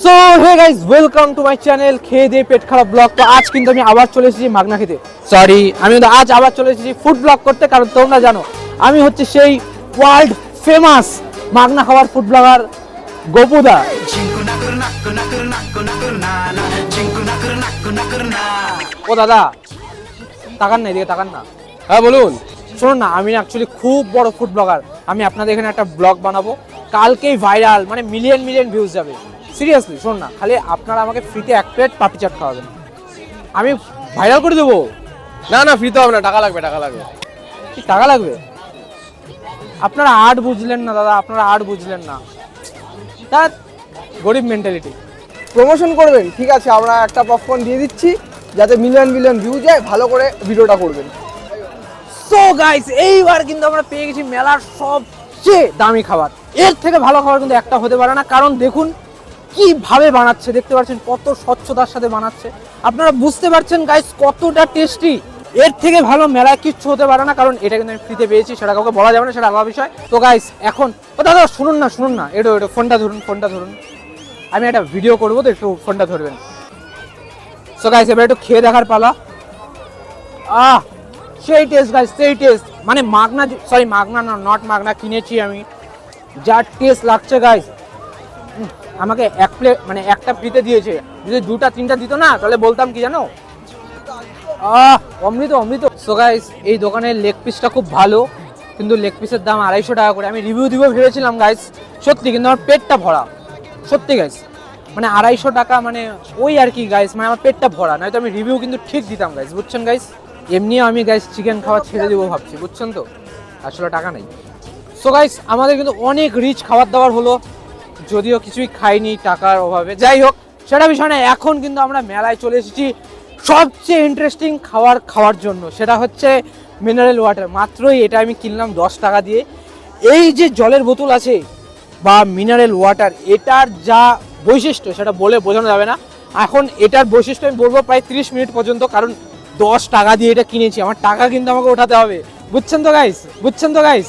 So hey guys, welcome to my channel খেয়ে দিয়ে পেট খারাপ ব্লগ। তো আজ কিন্তু আমি আবার চলে এসেছি মাগনা খেতে, সরি আমি কিন্তু আজ আবার চলে এসেছি ফুড ব্লগ করতে। কারণ তোমরা জানো আমি হচ্ছে সেই ওয়ার্ল্ড ফেমাস মাগনা খাবার ফুড ব্লগার গোপুদা। ও দাদা তাকান না, এদিকে তাকান না। হ্যাঁ বলুন। শুনুন না, আমি অ্যাকচুয়ালি খুব বড় ফুড ব্লগার। আমি আপনাদের এখানে একটা ব্লগ বানাবো, কালকেই ভাইরাল, মানে মিলিয়ন মিলিয়ন ভিউজ যাবে। সিরিয়াসলি শুনুন না, খালি আপনারা আমাকে ফ্রিতে এক প্লেট পাপড়ি চাট খাওয়াবেন, আমি ভাইরাল করে দেবো। না না, ফ্রি তো হবে না, টাকা লাগবে, টাকা লাগবে। কি টাকা লাগবে? আপনারা আর্ট বুঝলেন না দাদা, আপনারা আর্ট বুঝলেন না। তা গরিব মেন্টালিটি। প্রমোশন করবেন, ঠিক আছে, আমরা একটা পপকর্ন দিয়ে দিচ্ছি যাতে মিলিয়ন মিলিয়ন ভিউ যায়, ভালো করে ভিডিওটা করবেন। সো গাইস, এইবার কিন্তু আমরা পেয়ে গেছি মেলার সবচেয়ে দামি খাবার। এর থেকে ভালো খাবার কিন্তু একটা হতে পারে না। কারণ দেখুন কিভাবে বানাচ্ছে, দেখতে পাচ্ছেন কত স্বচ্ছতার সাথে বানাচ্ছে। আপনারা বুঝতে পারছেন গাইস কতটা টেস্টি। এর থেকে ভালো মেলায় কিচ্ছু হতে পারে না। কারণ এটা কিন্তু আমি ফ্রিতে পেয়েছি, সেটা কাউকে বলা যাবে না, সেটা আলাদা বিষয়। তো গাইস এখন ও দাদা শুনুন না, একটু ফোনটা ধরুন। আমি একটা ভিডিও করবো, তো একটু ফোনটা ধরবেন। সো গাইস এবার একটু খেয়ে দেখার পালা। সেই টেস্ট গাইস, সেই টেস্ট, মানে মাগনা না, নট মাগনা, কিনেছি আমি। যা টেস্ট লাগছে গাইস, আমাকে এক প্লেট মানে একটা ফ্রিতে দিয়েছে। যদি দুটা তিনটা দিত না তাহলে বলতাম কি জানো, অমৃত। সো গাইস এই দোকানের লেগ পিসটা খুব ভালো, কিন্তু লেগ পিসের দাম 250 টাকা করে। আমি রিভিউ দিব ভেবেছিলাম গাইস, সত্যি কিন্তু আমার পেটটা ভরা, সত্যি গাইস। মানে 250 টাকা, মানে ওই আর কি গাইস, মানে আমার পেটটা ভরা, নয়তো আমি রিভিউ কিন্তু ঠিক দিতাম গাইস, বুঝছেন গাইস। এমনিও আমি গাইস চিকেন খাওয়া ছেড়ে দেবো ভাবছি, বুঝছেন তো, আসলে টাকা নেই। সো গাইস আমাদের কিন্তু অনেক রিচ খাবার দাবার হলো, যদিও কিছুই খাইনি টাকার অভাবে। যাই হোক সেটা বিষয় না, এখন কিন্তু আমরা মেলায় চলে এসেছি সবচেয়ে ইন্টারেস্টিং খাওয়ার জন্য। সেটা হচ্ছে মিনারেল ওয়াটার। মাত্রই এটা আমি কিনলাম 10 টাকা দিয়ে। এই যে জলের বোতল আছে বা মিনারেল ওয়াটার, এটার যা বৈশিষ্ট্য সেটা বলে বোঝানো যাবে না। এখন এটার বৈশিষ্ট্য আমি বলবো প্রায় 30 মিনিট পর্যন্ত, কারণ 10 টাকা দিয়ে এটা কিনেছি, আমার টাকা কিন্তু আমাকে ওঠাতে হবে, বুঝছেন তো গাইস।